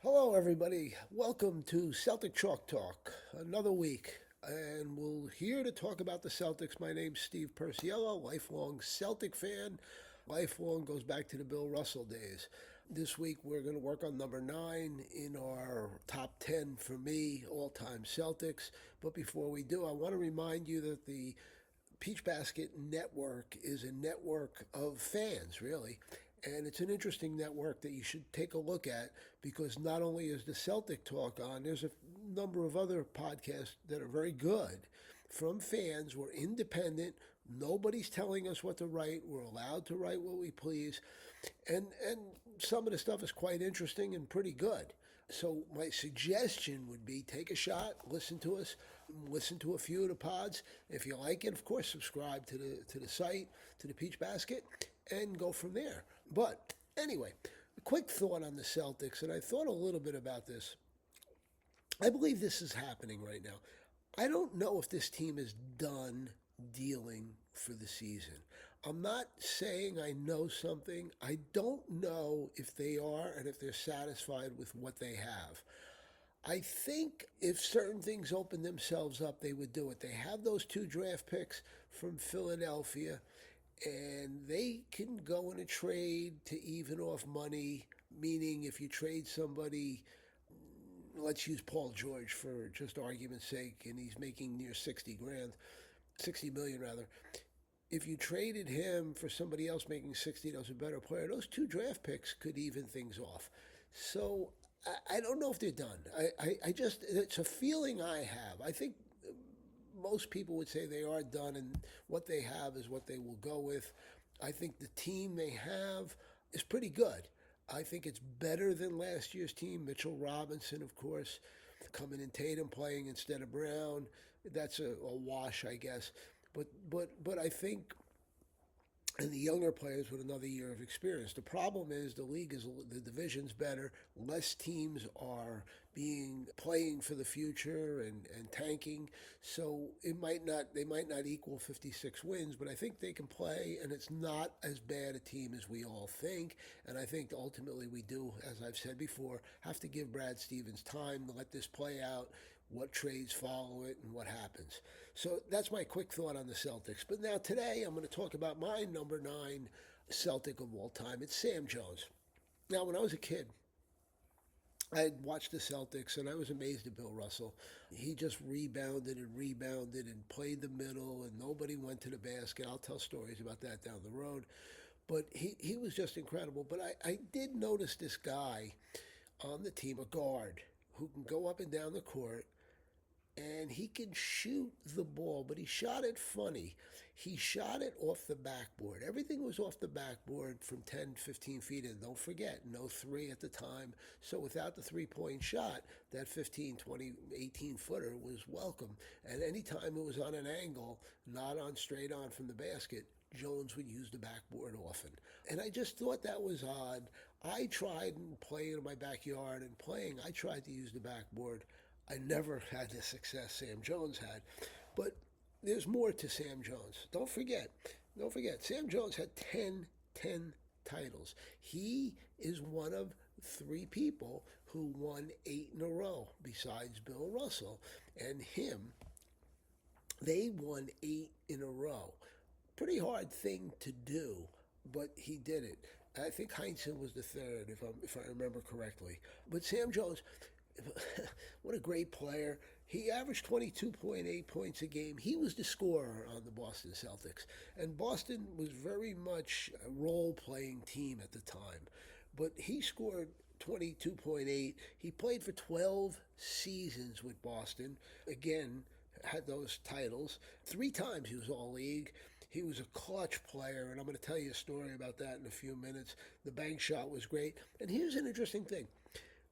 Hello, everybody. Welcome to Celtic Chalk Talk. Another week, and we're here to talk about the Celtics. My name's Steve Perciello, lifelong Celtic fan. Lifelong goes back to the Bill Russell days. This week, we're going to work on number 9 in our top 10 for me, all-time Celtics. But before we do, I want to remind you that the Peach Basket Network is a network of fans, really. And it's an interesting network that you should take a look at because not only is the Celtic talk on, there's a number of other podcasts that are very good from fans. We're independent. Nobody's telling us what to write. We're allowed to write what we please. And some of the stuff is quite interesting and pretty good. So my suggestion would be take a shot, listen to us, listen to a few of the pods. If you like it, of course, subscribe to the site, to the Peach Basket, and go from there. But anyway, a quick thought on the Celtics, and I thought a little bit about this. I believe this is happening right now. I don't know if this team is done dealing for the season. I'm not saying I know something. I don't know if they are and if they're satisfied with what they have. I think if certain things open themselves up, they would do it. They have those 2 draft picks from Philadelphia, and they can go in a trade to even off money, meaning if you trade somebody, let's use Paul George for just argument's sake, and he's making near 60 grand, 60 million rather. If you traded him for somebody else making 60 that was a better player, those 2 draft picks could even things off. So I don't know if they're done. I just, it's a feeling I have. I think most people would say they are done, and what they have is what they will go with. I think the team they have is pretty good. I think it's better than last year's team. Mitchell Robinson, of course, coming in, Tatum playing instead of Brown. That's a wash, I guess. But I think, and the younger players with another year of experience. The problem is the division's better. Less teams are being playing for the future and tanking. So they might not equal 56 wins, but I think they can play, and it's not as bad a team as we all think. And I think ultimately we do, as I've said before, have to give Brad Stevens time to let this play out, what trades follow it, and what happens. So that's my quick thought on the Celtics. But now today I'm going to talk about my number 9 Celtic of all time. It's Sam Jones. Now, when I was a kid, I had watched the Celtics and I was amazed at Bill Russell. He just rebounded and played the middle, and nobody went to the basket. I'll tell stories about that down the road. But he was just incredible. But I did notice this guy on the team, a guard, who can go up and down the court, and he can shoot the ball, but he shot it funny. He shot it off the backboard. Everything was off the backboard from 10, 15 feet in. Don't forget, no three at the time. So without the three-point shot, that 15, 20, 18-footer was welcome. And anytime it was on an angle, not on straight on from the basket, Jones would use the backboard often. And I just thought that was odd. I tried playing in my backyard and I tried to use the backboard. I never had the success Sam Jones had. But there's more to Sam Jones. Don't forget, Sam Jones had 10 titles. He is one of 3 people who won 8 in a row besides Bill Russell. And they won 8 in a row. Pretty hard thing to do, but he did it. I think Heinsohn was the third, if I remember correctly. But Sam Jones, what a great player. He averaged 22.8 points a game. He was the scorer on the Boston Celtics. And Boston was very much a role-playing team at the time. But he scored 22.8. He played for 12 seasons with Boston. Again, had those titles. 3 times he was All-League. He was a clutch player, and I'm going to tell you a story about that in a few minutes. The bank shot was great. And here's an interesting thing.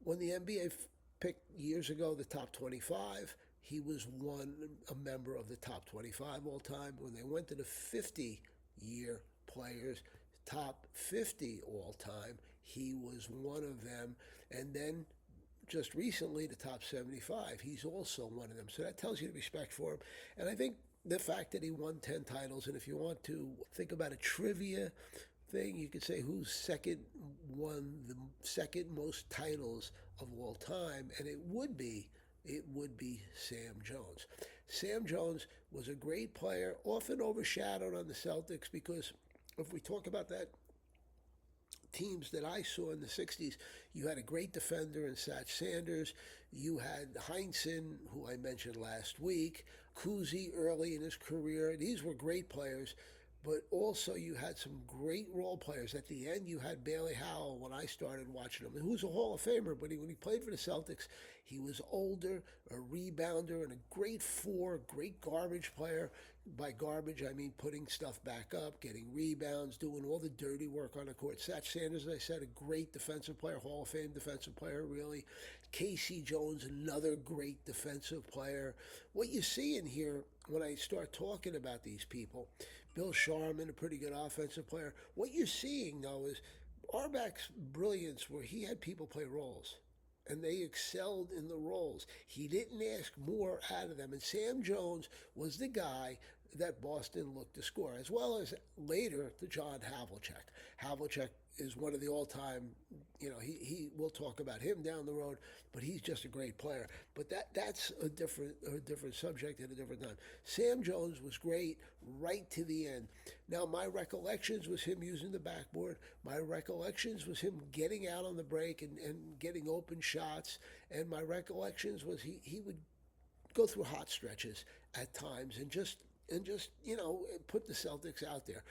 When the NBA picked years ago the top 25, he was a member of the top 25 all time. When they went to the 50-year players, top 50 all time, he was one of them. And then just recently, the top 75, he's also one of them. So that tells you the respect for him. And I think the fact that he won 10 titles, and if you want to think about a trivia thing, you could say who's second won the second most titles of all time, and it would be Sam Jones. Sam Jones was a great player, often overshadowed on the Celtics because if we talk about that teams that I saw in the 60s, you had a great defender in Satch Sanders. You had Heinsohn, who I mentioned last week, Cousy early in his career. These were great players, but also you had some great role players. At the end, you had Bailey Howell when I started watching him, and who's a Hall of Famer, but when he played for the Celtics, he was older, a rebounder, and a great great garbage player. By garbage, I mean putting stuff back up, getting rebounds, doing all the dirty work on the court. Satch Sanders, as I said, a great defensive player, Hall of Fame defensive player, really. Casey Jones, another great defensive player. What you see in here when I start talking about these people, Bill Sharman, a pretty good offensive player. What you're seeing, though, is Arbach's brilliance where he had people play roles and they excelled in the roles. He didn't ask more out of them. And Sam Jones was the guy that Boston looked to score, as well as later to John Havlicek. Havlicek is one of the all-time, we'll talk about him down the road, but he's just a great player. But that's a different subject at a different time. Sam Jones was great right to the end. Now, my recollections was him using the backboard. My recollections was him getting out on the break and getting open shots. And my recollections was he would go through hot stretches at times and just put the Celtics out there.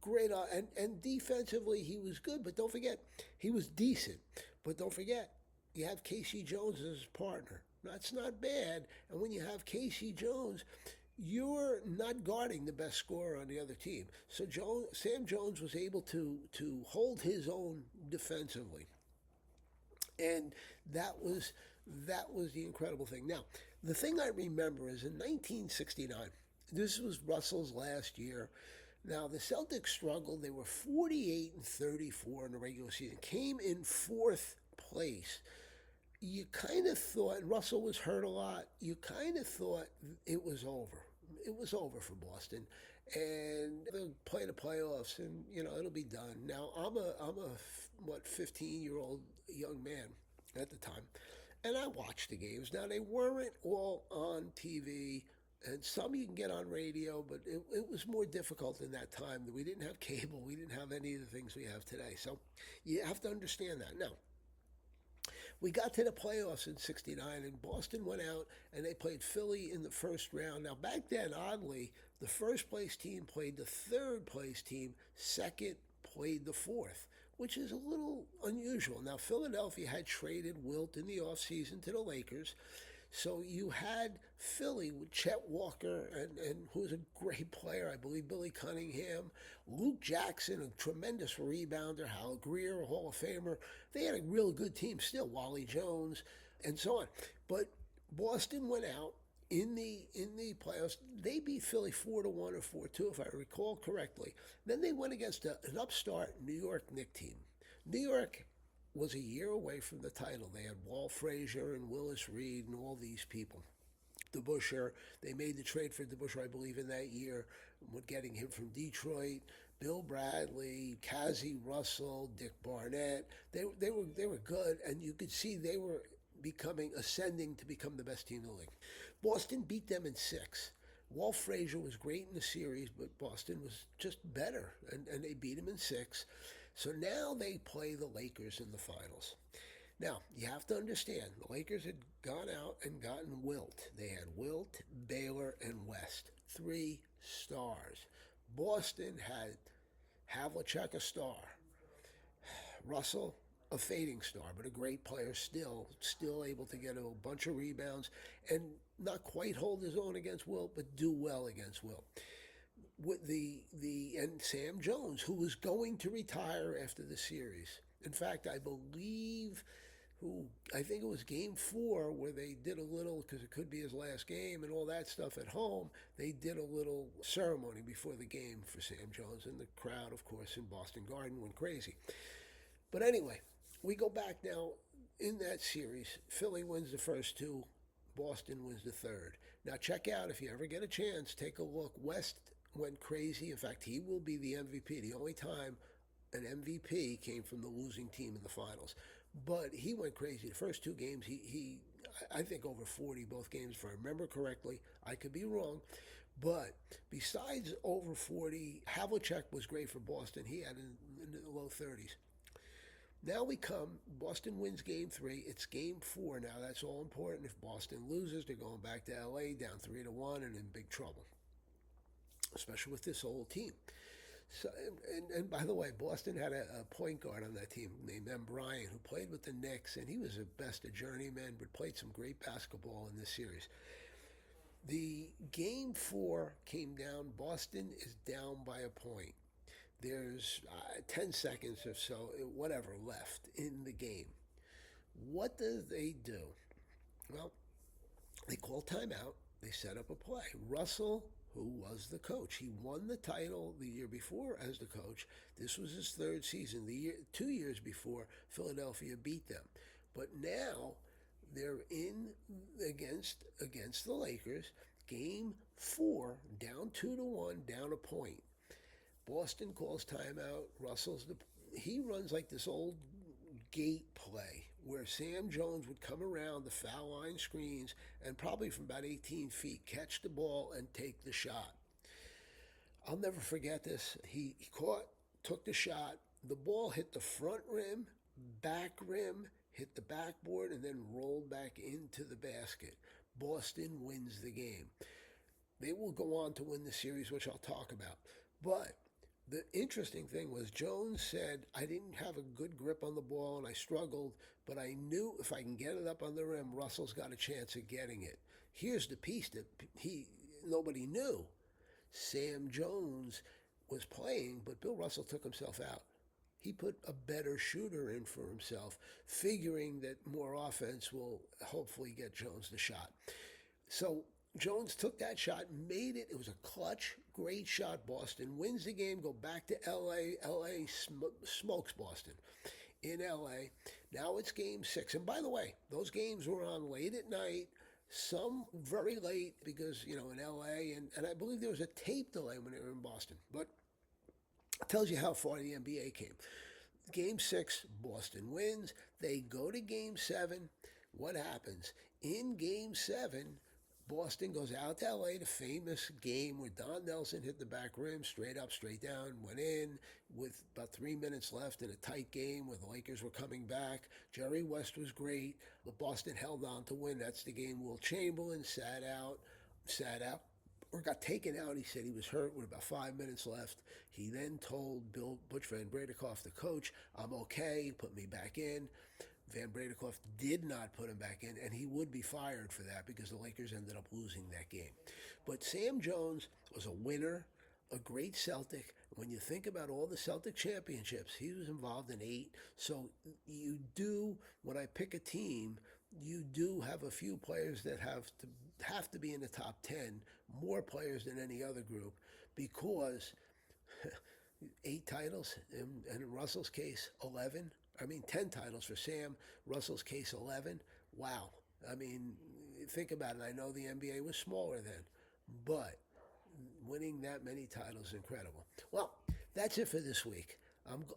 Great, and defensively he was good, but don't forget he was decent. But don't forget you have Casey Jones as his partner. That's not bad. And when you have Casey Jones, you're not guarding the best scorer on the other team. So Sam Jones was able to hold his own defensively, and that was the incredible thing. Now, the thing I remember is in 1969. This was Russell's last year. Now, the Celtics struggled. They were 48-34 in the regular season, came in fourth place. You kind of thought, Russell was hurt a lot, you kind of thought it was over. It was over for Boston. And they'll play the playoffs and, it'll be done. Now, I'm a 15-year-old young man at the time. And I watched the games. Now, they weren't all on TV. And some you can get on radio, but it was more difficult in that time. We didn't have cable. We didn't have any of the things we have today. So you have to understand that. Now, we got to the playoffs in 69, and Boston went out, and they played Philly in the first round. Now, back then, oddly, the first place team played the third place team, second played the fourth, which is a little unusual. Now, Philadelphia had traded Wilt in the offseason to the Lakers. So you had Philly with Chet Walker, and who was a great player, I believe, Billy Cunningham, Luke Jackson, a tremendous rebounder, Hal Greer, a Hall of Famer. They had a real good team still, Wally Jones, and so on. But Boston went out in the playoffs. They beat Philly 4-1 or 4-2, if I recall correctly. Then they went against an upstart New York Knicks team. New York was a year away from the title. They had Walt Frazier and Willis Reed and all these people. DeBusschere, they made the trade for DeBusschere, I believe, in that year, getting him from Detroit. Bill Bradley, Cazzie Russell, Dick Barnett. They were good, and you could see they were ascending to become the best team in the league. Boston beat them in 6. Walt Frazier was great in the series, but Boston was just better, and they beat him in 6. So now they play the Lakers in the finals. Now, you have to understand, the Lakers had gone out and gotten Wilt. They had Wilt, Baylor, and West. 3 stars. Boston had Havlicek, a star. Russell, a fading star, but a great player still able to get a bunch of rebounds and not quite hold his own against Wilt, but do well against Wilt. With and Sam Jones, who was going to retire after the series. In fact, I think it was game 4 where they did a little, because it could be his last game and all that stuff at home, they did a little ceremony before the game for Sam Jones, and the crowd, of course, in Boston Garden went crazy. But anyway, we go back now in that series. Philly wins the first 2, Boston wins the third. Now check out, if you ever get a chance, take a look. West went crazy. In fact, he will be the MVP. The only time an MVP came from the losing team in the finals. But he went crazy. The first two games, I think over 40 both games, if I remember correctly. I could be wrong. But besides over 40, Havlicek was great for Boston. He had in the low 30s. Now Boston wins game three. It's game four now. That's all important. If Boston loses, they're going back to LA down 3-1 and in big trouble, especially with this old team. So, and by the way, Boston had a point guard on that team named M. Bryant who played with the Knicks, and he was the best of journeymen, but played some great basketball in this series. The game four came down. Boston is down by a point. There's 10 seconds or so, whatever, left in the game. What do they do? Well, they call timeout. They set up a play. Russell, who was the coach, he won the title the year before as the coach. This was his third season. 2 years before, Philadelphia beat them. But now they're in against the Lakers. Game four, down 2-1, down a point. Boston calls timeout. He runs like this old gate play where Sam Jones would come around the foul line screens and probably from about 18 feet catch the ball and take the shot. I'll never forget this. He took the shot. The ball hit the front rim, back rim, hit the backboard, and then rolled back into the basket. Boston wins the game. They will go on to win the series, which I'll talk about. But the interesting thing was Jones said, I didn't have a good grip on the ball and I struggled, but I knew if I can get it up on the rim, Russell's got a chance of getting it. Here's the piece that nobody knew. Sam Jones was playing, but Bill Russell took himself out. He put a better shooter in for himself, figuring that more offense will hopefully get Jones the shot. So Jones took that shot, made it. It was a clutch, great shot. Boston wins the game, go back to L.A. L.A. Smokes Boston in L.A. Now it's game six. And by the way, those games were on late at night, some very late because, in L.A. And I believe there was a tape delay when they were in Boston. But it tells you how far the NBA came. Game six, Boston wins. They go to game seven. What happens? In game seven, Boston goes out to LA, the famous game where Don Nelson hit the back rim, straight up, straight down, went in with about 3 minutes left in a tight game where the Lakers were coming back. Jerry West was great, but Boston held on to win. That's the game Will Chamberlain sat out, or got taken out. He said he was hurt with about 5 minutes left. He then told Butch Van Bredekoff, the coach, I'm okay, put me back in. Van Bredekoff did not put him back in, and he would be fired for that because the Lakers ended up losing that game. But Sam Jones was a winner, a great Celtic. When you think about all the Celtic championships, he was involved in 8. So you do, when I pick a team, you do have a few players that have to be in the top 10, more players than any other group, because 8 titles, and in Russell's case, 11. 10 titles for Sam. Russell's case, 11. Wow. Think about it. I know the NBA was smaller then, but winning that many titles is incredible. Well, that's it for this week.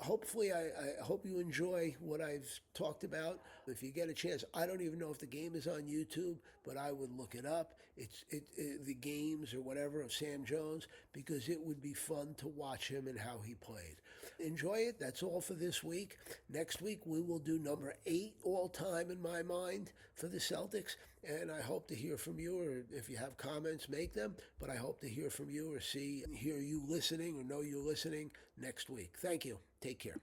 Hopefully, I hope you enjoy what I've talked about. If you get a chance, I don't even know if the game is on YouTube, but I would look it up. It's the games or whatever of Sam Jones, because it would be fun to watch him and how he played. Enjoy it. That's all for this week. Next week, we will do number 8 all-time in my mind for the Celtics, and I hope to hear from you, or if you have comments, make them, but I hope to hear from you or hear you listening or know you listening next week. Thank you. Take care.